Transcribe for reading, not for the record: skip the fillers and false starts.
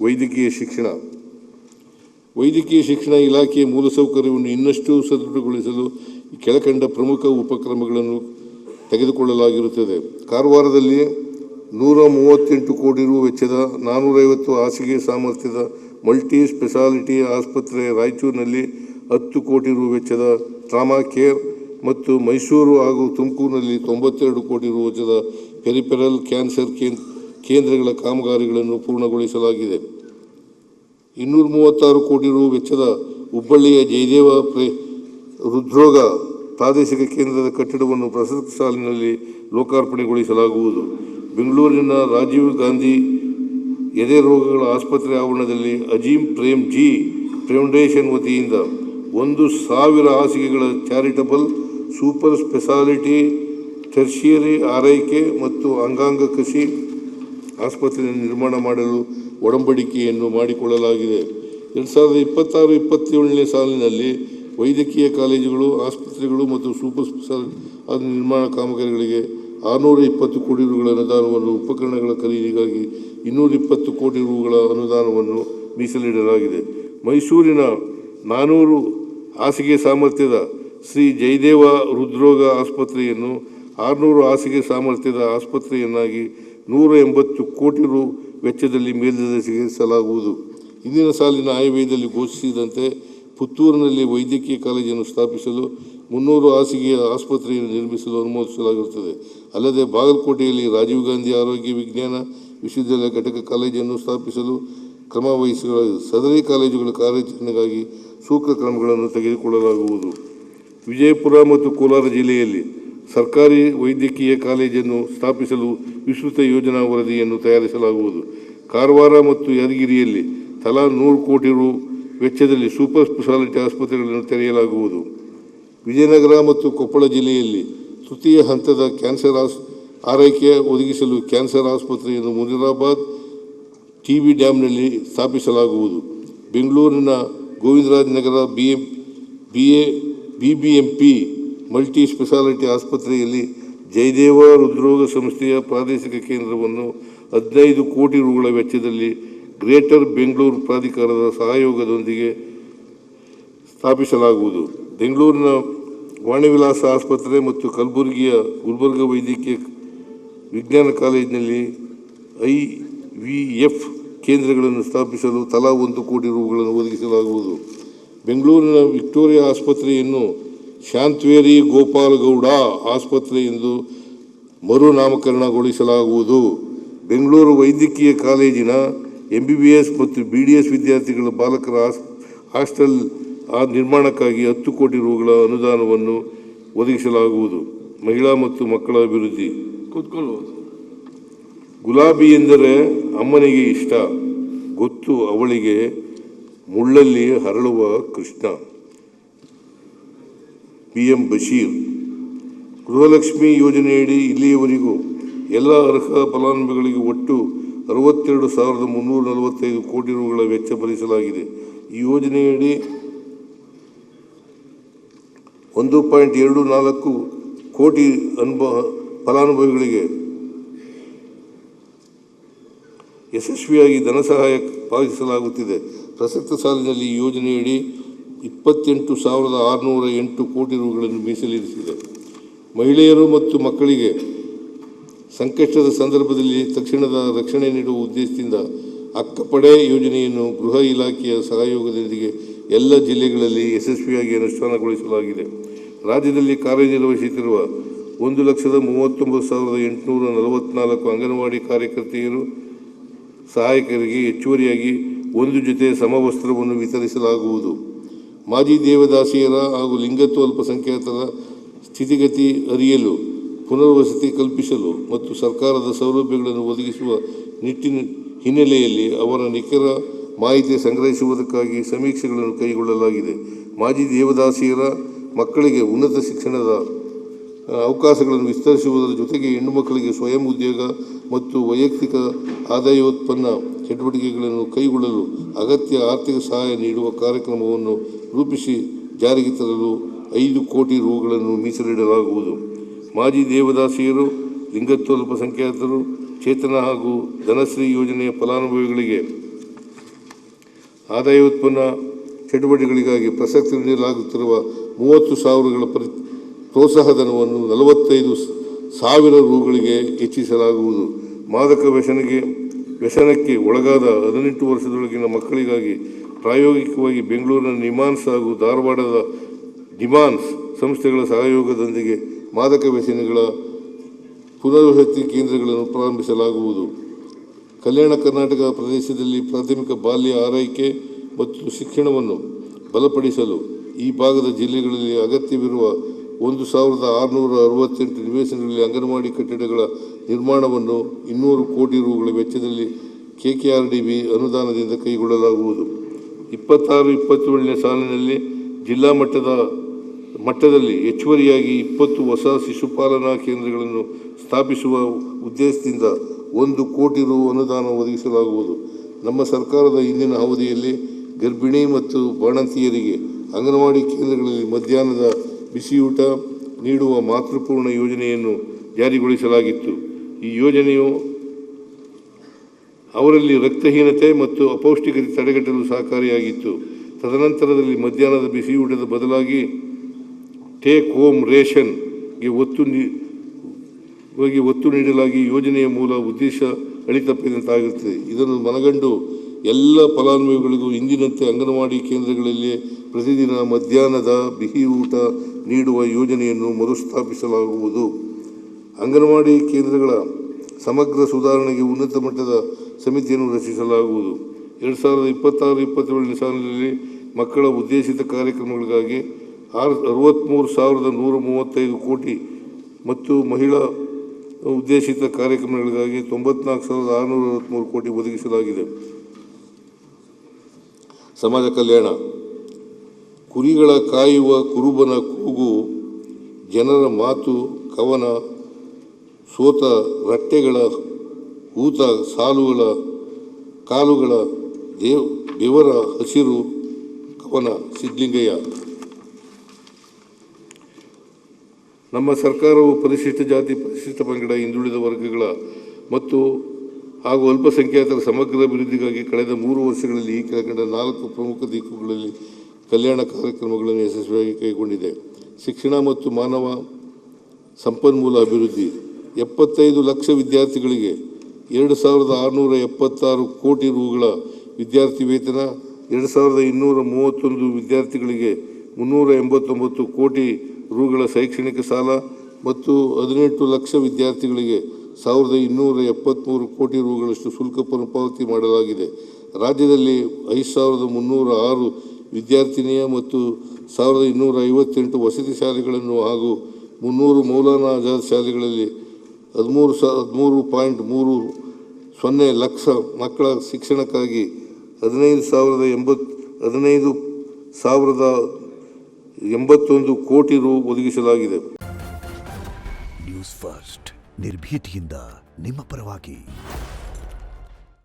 ವೈದ್ಯಕೀಯ ಶಿಕ್ಷಣ. ವೈದ್ಯಕೀಯ ಶಿಕ್ಷಣ ಇಲಾಖೆಯ ಮೂಲಸೌಕರ್ಯವನ್ನು ಇನ್ನಷ್ಟು ಸದೃಢಗೊಳಿಸಲು ಕೆಳಕಂಡ ಪ್ರಮುಖ ಉಪಕ್ರಮಗಳನ್ನು ತೆಗೆದುಕೊಳ್ಳಲಾಗಿರುತ್ತದೆ. ಕಾರವಾರದಲ್ಲಿ 138 ಕೋಟಿ ರು ವೆಚ್ಚದ 450 ಹಾಸಿಗೆ ಸಾಮರ್ಥ್ಯದ ಮಲ್ಟಿ ಸ್ಪೆಷಾಲಿಟಿ ಆಸ್ಪತ್ರೆ, ರಾಯಚೂರಿನಲ್ಲಿ 10 ಕೋಟಿ ರು ವೆಚ್ಚದ ಟ್ರಾಮಾ ಕೇರ್ ಮತ್ತು ಮೈಸೂರು ಹಾಗೂ ತುಮಕೂರಿನಲ್ಲಿ 92 ಕೋಟಿ ರು ವೆಚ್ಚದ ಪೆರಿಫೆರಲ್ ಕ್ಯಾನ್ಸರ್ ಕೇಂದ್ರಗಳ ಕಾಮಗಾರಿಗಳನ್ನು ಪೂರ್ಣಗೊಳಿಸಲಾಗಿದೆ. 236 ಕೋಟಿ ರು ವೆಚ್ಚದ ಹುಬ್ಬಳ್ಳಿಯ ಜಯದೇವ ಹೃದ್ರೋಗ ಪ್ರಾದೇಶಿಕ ಕೇಂದ್ರದ ಕಟ್ಟಡವನ್ನು ಪ್ರಸಕ್ತ ಸಾಲಿನಲ್ಲಿ ಲೋಕಾರ್ಪಣೆಗೊಳಿಸಲಾಗುವುದು. ಬೆಂಗಳೂರಿನ ರಾಜೀವ್ ಗಾಂಧಿ ಎದೆ ರೋಗಗಳ ಆಸ್ಪತ್ರೆ ಆವರಣದಲ್ಲಿ ಅಜೀಂ ಪ್ರೇಮ್ ಜಿ ಫೌಂಡೇಶನ್ ವತಿಯಿಂದ 1,000 ಹಾಸಿಗೆಗಳ ಚಾರಿಟಬಲ್ ಸೂಪರ್ ಸ್ಪೆಷಾಲಿಟಿ ಟೆರ್ಷಿಯರಿ ಆರೈಕೆ ಮತ್ತು ಅಂಗಾಂಗ ಕಸಿ ಆಸ್ಪತ್ರೆಯನ್ನು ನಿರ್ಮಾಣ ಮಾಡಲು ಒಡಂಬಡಿಕೆಯನ್ನು ಮಾಡಿಕೊಳ್ಳಲಾಗಿದೆ. 2026-27ನೇ ಸಾಲಿನಲ್ಲಿ ವೈದ್ಯಕೀಯ ಕಾಲೇಜುಗಳು, ಆಸ್ಪತ್ರೆಗಳು ಮತ್ತು ಸೂಪರ್ ಸ್ಪೆಷಾಲಿಟಿ ನಿರ್ಮಾಣ ಕಾಮಗಾರಿಗಳಿಗೆ 620 ಕೋಟಿ ರುಗಳ ಅನುದಾನವನ್ನು, ಉಪಕರಣಗಳ ಖರೀದಿಗಾಗಿ 220 ಕೋಟಿ ರುಗಳ ಅನುದಾನವನ್ನು ಮೀಸಲಿಡಲಾಗಿದೆ. ಮೈಸೂರಿನ 400 ಹಾಸಿಗೆ ಸಾಮರ್ಥ್ಯದ ಶ್ರೀ ಜಯದೇವ ಹೃದ್ರೋಗ ಆಸ್ಪತ್ರೆಯನ್ನು 600 ಹಾಸಿಗೆ ಸಾಮರ್ಥ್ಯದ ಆಸ್ಪತ್ರೆಯನ್ನಾಗಿ 180 ಕೋಟಿ ರು ವೆಚ್ಚದಲ್ಲಿ ಮೇಲ್ದರ್ಜೆಗೇರಿಸಲಾಗುವುದು. ಇಂದಿನ ಸಾಲಿನ ಆಯವ್ಯಯದಲ್ಲಿ ಘೋಷಿಸಿದಂತೆ ಪುತ್ತೂರಿನಲ್ಲಿ ವೈದ್ಯಕೀಯ ಕಾಲೇಜನ್ನು ಸ್ಥಾಪಿಸಲು 300 ಹಾಸಿಗೆಯ ಆಸ್ಪತ್ರೆಯನ್ನು ನಿರ್ಮಿಸಲು ಅನುಮೋದಿಸಲಾಗಿರುತ್ತದೆ. ಅಲ್ಲದೆ ಬಾಗಲಕೋಟೆಯಲ್ಲಿ ರಾಜೀವ್ ಗಾಂಧಿ ಆರೋಗ್ಯ ವಿಜ್ಞಾನ ವಿಶ್ವವಿದ್ಯಾಲಯ ಘಟಕ ಕಾಲೇಜನ್ನು ಸ್ಥಾಪಿಸಲು ಕ್ರಮ ವಹಿಸಲಾಗಿದೆ. ಸದರಿ ಕಾಲೇಜುಗಳ ಕಾರ್ಯಾಚರಣೆಗಾಗಿ ಸೂಕ್ತ ಕ್ರಮಗಳನ್ನು ತೆಗೆದುಕೊಳ್ಳಲಾಗುವುದು. ವಿಜಯಪುರ ಮತ್ತು ಕೋಲಾರ ಜಿಲ್ಲೆಯಲ್ಲಿ ಸರ್ಕಾರಿ ವೈದ್ಯಕೀಯ ಕಾಲೇಜನ್ನು ಸ್ಥಾಪಿಸಲು ವಿಸ್ತೃತ ಯೋಜನಾ ವರದಿಯನ್ನು ತಯಾರಿಸಲಾಗುವುದು. ಕಾರವಾರ ಮತ್ತು ಯಾದಗಿರಿಯಲ್ಲಿ ತಲಾ 100 ಕೋಟಿ ರು ವೆಚ್ಚದಲ್ಲಿ ಸೂಪರ್ ಸ್ಪೆಷಾಲಿಟಿ ಆಸ್ಪತ್ರೆಗಳನ್ನು ತೆರೆಯಲಾಗುವುದು. ವಿಜಯನಗರ ಮತ್ತು ಕೊಪ್ಪಳ ಜಿಲ್ಲೆಯಲ್ಲಿ ತೃತೀಯ ಹಂತದ ಕ್ಯಾನ್ಸರ್ ಆರೈಕೆ ಒದಗಿಸಲು ಕ್ಯಾನ್ಸರ್ ಆಸ್ಪತ್ರೆಯನ್ನು ಮುನಿರಾಬಾದ್ ಟಿಬಿ ಡ್ಯಾಂನಲ್ಲಿ ಸ್ಥಾಪಿಸಲಾಗುವುದು. ಬೆಂಗಳೂರಿನ ಗೋವಿಂದರಾಜನಗರ ಬಿಬಿಎಂಪಿ ಮಲ್ಟಿ ಸ್ಪೆಷಾಲಿಟಿ ಆಸ್ಪತ್ರೆಯಲ್ಲಿ ಜಯದೇವ ಹೃದ್ರೋಗ ಸಂಸ್ಥೆಯ ಪ್ರಾದೇಶಿಕ ಕೇಂದ್ರವನ್ನು 15 ಕೋಟಿ ರುಗಳ ವೆಚ್ಚದಲ್ಲಿ ಗ್ರೇಟರ್ ಬೆಂಗಳೂರು ಪ್ರಾಧಿಕಾರದ ಸಹಯೋಗದೊಂದಿಗೆ ಸ್ಥಾಪಿಸಲಾಗುವುದು. ಬೆಂಗಳೂರಿನ ವಾಣಿವಿಲಾಸ ಆಸ್ಪತ್ರೆ ಮತ್ತು ಕಲಬುರಗಿಯ ಗುಲ್ಬರ್ಗ ವೈದ್ಯಕೀಯ ವಿಜ್ಞಾನ ಕಾಲೇಜಿನಲ್ಲಿ IVF ಕೇಂದ್ರಗಳನ್ನು ಸ್ಥಾಪಿಸಲು ತಲಾ 1 ಕೋಟಿ ರುಗಳನ್ನು ಒದಗಿಸಲಾಗುವುದು. ಬೆಂಗಳೂರಿನ ವಿಕ್ಟೋರಿಯಾ ಆಸ್ಪತ್ರೆಯನ್ನು ಶಾಂತವೇರಿ ಗೋಪಾಲಗೌಡ ಆಸ್ಪತ್ರೆ ಎಂದು ಮರುನಾಮಕರಣಗೊಳಿಸಲಾಗುವುದು. ಬೆಂಗಳೂರು ವೈದ್ಯಕೀಯ ಕಾಲೇಜಿನ MBBS ಮತ್ತು BDS ವಿದ್ಯಾರ್ಥಿಗಳ ಬಾಲಕರ ಹಾಸ್ಟೆಲ್ ನಿರ್ಮಾಣಕ್ಕಾಗಿ 10 ಕೋಟಿ ರುಗಳ ಅನುದಾನವನ್ನು ಒದಗಿಸಲಾಗುವುದು. ಮಹಿಳಾ ಮತ್ತು ಮಕ್ಕಳ ಅಭಿವೃದ್ಧಿ. ಗುಲಾಬಿ ಎಂದರೆ ಅಮ್ಮನಿಗೆ ಇಷ್ಟ, ಗೊತ್ತು ಅವಳಿಗೆ ಮುಳ್ಳಲ್ಲಿ ಹರಳುವ ಕೃಷ್ಣ. PM ಬಶೀರ್. ಗೃಹಲಕ್ಷ್ಮಿ ಯೋಜನೆಯಡಿ ಇಲ್ಲಿಯವರೆಗೂ ಎಲ್ಲ ಅರ್ಹ ಫಲಾನುಭವಿಗಳಿಗೆ ಒಟ್ಟು 62,345 ಕೋಟಿ ರುಗಳ ವೆಚ್ಚ ಭರಿಸಲಾಗಿದೆ. ಈ ಯೋಜನೆಯಡಿ 1.24 ಕೋಟಿ ಫಲಾನುಭವಿಗಳಿಗೆ ಯಶಸ್ವಿಯಾಗಿ ಧನ ಸಹಾಯ ಪಾವತಿಸಲಾಗುತ್ತಿದೆ. ಪ್ರಸಕ್ತ ಸಾಲಿನಲ್ಲಿ ಈ ಯೋಜನೆಯಡಿ 28,608 ಕೋಟಿ ರುಗಳನ್ನು ಮೀಸಲಿರಿಸಿದೆ. ಮಹಿಳೆಯರು ಮತ್ತು ಮಕ್ಕಳಿಗೆ ಸಂಕಷ್ಟದ ಸಂದರ್ಭದಲ್ಲಿ ತಕ್ಷಣದ ರಕ್ಷಣೆ ನೀಡುವ ಉದ್ದೇಶದಿಂದ ಅಕ್ಕಪಡೆ ಯೋಜನೆಯನ್ನು ಗೃಹ ಇಲಾಖೆಯ ಸಹಯೋಗದೊಂದಿಗೆ ಎಲ್ಲ ಜಿಲ್ಲೆಗಳಲ್ಲಿ ಯಶಸ್ವಿಯಾಗಿ ಅನುಷ್ಠಾನಗೊಳಿಸಲಾಗಿದೆ. ರಾಜ್ಯದಲ್ಲಿ ಕಾರ್ಯನಿರ್ವಹಿಸುತ್ತಿರುವ 1,39,844 ಅಂಗನವಾಡಿ ಕಾರ್ಯಕರ್ತೆಯರು ಸಹಾಯಕರಿಗೆ ಹೆಚ್ಚುವರಿಯಾಗಿ 1 ಜೊತೆ ಸಮವಸ್ತ್ರವನ್ನು ವಿತರಿಸಲಾಗುವುದು. ಮಾಜಿ ದೇವದಾಸಿಯರ ಹಾಗೂ ಲಿಂಗತ್ವ ಅಲ್ಪಸಂಖ್ಯಾತರ ಸ್ಥಿತಿಗತಿ ಅರಿಯಲು, ಪುನರ್ವಸತಿ ಕಲ್ಪಿಸಲು ಮತ್ತು ಸರ್ಕಾರದ ಸೌಲಭ್ಯಗಳನ್ನು ಒದಗಿಸುವ ಹಿನ್ನೆಲೆಯಲ್ಲಿ ಅವರ ನಿಖರ ಮಾಹಿತಿ ಸಂಗ್ರಹಿಸುವುದಕ್ಕಾಗಿ ಸಮೀಕ್ಷೆಗಳನ್ನು ಕೈಗೊಳ್ಳಲಾಗಿದೆ. ಮಾಜಿ ದೇವದಾಸಿಯರ ಮಕ್ಕಳಿಗೆ ಉನ್ನತ ಶಿಕ್ಷಣದ ಅವಕಾಶಗಳನ್ನು ವಿಸ್ತರಿಸುವುದರ ಜೊತೆಗೆ ಹೆಣ್ಣು ಮಕ್ಕಳಿಗೆ ಸ್ವಯಂ ಉದ್ಯೋಗ ಮತ್ತು ವೈಯಕ್ತಿಕ ಆದಾಯೋತ್ಪನ್ನ ಚಟುವಟಿಕೆಗಳನ್ನು ಕೈಗೊಳ್ಳಲು ಅಗತ್ಯ ಆರ್ಥಿಕ ಸಹಾಯ ನೀಡುವ ಕಾರ್ಯಕ್ರಮವನ್ನು ರೂಪಿಸಿ ಜಾರಿಗೆ ತರಲು 5 ಕೋಟಿ ರುಗಳನ್ನು ಮೀಸಲಿಡಲಾಗುವುದು. ಮಾಜಿ ದೇವದಾಸಿಯರು, ಲಿಂಗತ್ವ ಅಲ್ಪಸಂಖ್ಯಾತರು, ಚೇತನ ಹಾಗೂ ಧನಶ್ರೀ ಯೋಜನೆಯ ಫಲಾನುಭವಿಗಳಿಗೆ ಆದಾಯ ಉತ್ಪನ್ನ ಚಟುವಟಿಕೆಗಳಿಗಾಗಿ ಪ್ರಸಕ್ತಿ ನೀಡಲಾಗುತ್ತಿರುವ 30,000 ಪ್ರೋತ್ಸಾಹಧನವನ್ನು 45,000 ರೂಗಳಿಗೆ ಹೆಚ್ಚಿಸಲಾಗುವುದು. ಮಾದಕ ವ್ಯಸನಕ್ಕೆ ಒಳಗಾದ 18 ವರ್ಷದೊಳಗಿನ ಮಕ್ಕಳಿಗಾಗಿ ಪ್ರಾಯೋಗಿಕವಾಗಿ ಬೆಂಗಳೂರಿನ ನಿಮಾನ್ಸ್ ಹಾಗೂ ಧಾರವಾಡದ ಡಿಮಾನ್ಸ್ ಸಂಸ್ಥೆಗಳ ಸಹಯೋಗದೊಂದಿಗೆ ಮಾದಕ ವ್ಯಸನಿಗಳ ಪುನರ್ವಸತಿ ಕೇಂದ್ರಗಳನ್ನು ಪ್ರಾರಂಭಿಸಲಾಗುವುದು. ಕಲ್ಯಾಣ ಕರ್ನಾಟಕ ಪ್ರದೇಶದಲ್ಲಿ ಪ್ರಾಥಮಿಕ ಬಾಲ್ಯ ಆರೈಕೆ ಮತ್ತು ಶಿಕ್ಷಣವನ್ನು ಬಲಪಡಿಸಲು ಈ ಭಾಗದ ಜಿಲ್ಲೆಗಳಲ್ಲಿ ಅಗತ್ಯವಿರುವ 1,668 ನಿವೇಶನಗಳಲ್ಲಿ ಅಂಗನವಾಡಿ ಕಟ್ಟಡಗಳ ನಿರ್ಮಾಣವನ್ನು 200 ಕೋಟಿ ರೂಗಳ ವೆಚ್ಚದಲ್ಲಿ KKRDB ಅನುದಾನದಿಂದ ಕೈಗೊಳ್ಳಲಾಗುವುದು. 26-27ನೇ ಸಾಲಿನಲ್ಲಿ ಜಿಲ್ಲಾ ಮಟ್ಟದಲ್ಲಿ ಹೆಚ್ಚುವರಿಯಾಗಿ 20 ಹೊಸ ಶಿಶುಪಾಲನಾ ಕೇಂದ್ರಗಳನ್ನು ಸ್ಥಾಪಿಸುವ ಉದ್ದೇಶದಿಂದ 1 ಕೋಟಿ ರು ಅನುದಾನ ಒದಗಿಸಲಾಗುವುದು. ನಮ್ಮ ಸರ್ಕಾರದ ಹಿಂದಿನ ಅವಧಿಯಲ್ಲಿ ಗರ್ಭಿಣಿ ಮತ್ತು ಬಾಣಂತಿಯರಿಗೆ ಅಂಗನವಾಡಿ ಕೇಂದ್ರಗಳಲ್ಲಿ ಮಧ್ಯಾಹ್ನದ ಬಿಸಿಯೂಟ ನೀಡುವ ಮಾತೃಪೂರ್ಣ ಯೋಜನೆಯನ್ನು ಜಾರಿಗೊಳಿಸಲಾಗಿತ್ತು. ಈ ಯೋಜನೆಯು ಅವರಲ್ಲಿ ರಕ್ತಹೀನತೆ ಮತ್ತು ಅಪೌಷ್ಟಿಕತೆ ತಡೆಗಟ್ಟಲು ಸಹಕಾರಿಯಾಗಿತ್ತು. ತದನಂತರದಲ್ಲಿ ಮಧ್ಯಾಹ್ನದ ಬಿಸಿಯೂಟದ ಬದಲಾಗಿ ಟೇಕ್ ಹೋಮ್ ರೇಷನ್ಗೆ ಒತ್ತು ನೀಡಲಾಗಿ ಯೋಜನೆಯ ಮೂಲ ಉದ್ದೇಶ ಅಳಿತಪ್ಪಿದಂತಾಗುತ್ತದೆ. ಇದನ್ನು ಮನಗಂಡು ಎಲ್ಲ ಫಲಾನುಭವಿಗಳಿಗೂ ಇಂದಿನಂತೆ ಅಂಗನವಾಡಿ ಕೇಂದ್ರಗಳಲ್ಲಿ ಪ್ರತಿದಿನ ಮಧ್ಯಾಹ್ನದ ಬಿಸಿ ಊಟ ನೀಡುವ ಯೋಜನೆಯನ್ನು ಮರುಸ್ಥಾಪಿಸಲಾಗುವುದು. ಅಂಗನವಾಡಿ ಕೇಂದ್ರಗಳ ಸಮಗ್ರ ಸುಧಾರಣೆಗೆ ಉನ್ನತ ಮಟ್ಟದ ಸಮಿತಿಯನ್ನು ರಚಿಸಲಾಗುವುದು. 2026-27ನೇ ಸಾಲಿನಲ್ಲಿ ಮಕ್ಕಳ ಉದ್ದೇಶಿತ ಕಾರ್ಯಕ್ರಮಗಳಿಗಾಗಿ 63,135 ಕೋಟಿ ಮತ್ತು ಮಹಿಳಾ ಉದ್ದೇಶಿತ ಕಾರ್ಯಕ್ರಮಗಳಿಗಾಗಿ 94,663 ಕೋಟಿ ಒದಗಿಸಲಾಗಿದೆ. ಸಮಾಜ ಕಲ್ಯಾಣ. ಕುರಿಗಳ ಕಾಯುವ ಕುರುಬನ ಕೂಗು, ಜನರ ಮಾತು, ಕವನ, ಸೋತ ರಟ್ಟೆಗಳ ಊತ, ಕಾಲುಗಳ ಬೆವರ ಹಸಿರು ಕವನ. ಸಿದ್ಧಲಿಂಗಯ್ಯ. ನಮ್ಮ ಸರ್ಕಾರವು ಪರಿಶಿಷ್ಟ ಜಾತಿ, ಪರಿಶಿಷ್ಟ ಪಂಗಡ, ಹಿಂದುಳಿದ ವರ್ಗಗಳ ಹಾಗೂ ಅಲ್ಪಸಂಖ್ಯಾತರ ಸಮಗ್ರ ಅಭಿವೃದ್ಧಿಗಾಗಿ ಕಳೆದ 3 ವರ್ಷಗಳಲ್ಲಿ ಈ ಕೆಳಕಂಡ 4 ಪ್ರಮುಖ ದಿಕ್ಕುಗಳಲ್ಲಿ ಕಲ್ಯಾಣ ಕಾರ್ಯಕ್ರಮಗಳನ್ನು ಯಶಸ್ವಿಯಾಗಿ ಕೈಗೊಂಡಿದೆ. ಶಿಕ್ಷಣ ಮತ್ತು ಮಾನವ ಸಂಪನ್ಮೂಲ ಅಭಿವೃದ್ಧಿ. 75 ಲಕ್ಷ ವಿದ್ಯಾರ್ಥಿಗಳಿಗೆ 2,676 ಕೋಟಿ ರೂಗಳ ವಿದ್ಯಾರ್ಥಿ ವೇತನ, 2,231 ವಿದ್ಯಾರ್ಥಿಗಳಿಗೆ 389 ಕೋಟಿ ರೂಗಳ ಶೈಕ್ಷಣಿಕ ಸಾಲ ಮತ್ತು 18 ಲಕ್ಷ ವಿದ್ಯಾರ್ಥಿಗಳಿಗೆ 1,273 ಕೋಟಿ ರೂಗಳಷ್ಟು ಶುಲ್ಕ ಮರುಪಾವತಿ ಮಾಡಲಾಗಿದೆ. ರಾಜ್ಯದಲ್ಲಿ 5,306 ವಿದ್ಯಾರ್ಥಿನಿಯ ಮತ್ತು 1,258 ವಸತಿ ಶಾಲೆಗಳನ್ನು ಹಾಗೂ 300 ಮೌಲಾನಾ ಆಜಾದ್ ಶಾಲೆಗಳಲ್ಲಿ 13.30 ಲಕ್ಷ ಮಕ್ಕಳ ಶಿಕ್ಷಣಕ್ಕಾಗಿ 15,081 ಕೋಟಿ ರು ಒದಗಿಸಲಾಗಿದೆ. ನ್ಯೂಸ್ ಫಸ್ಟ್, ನಿರ್ಭೀತಿಯಿಂದ ನಿಮ್ಮ ಪರವಾಗಿ.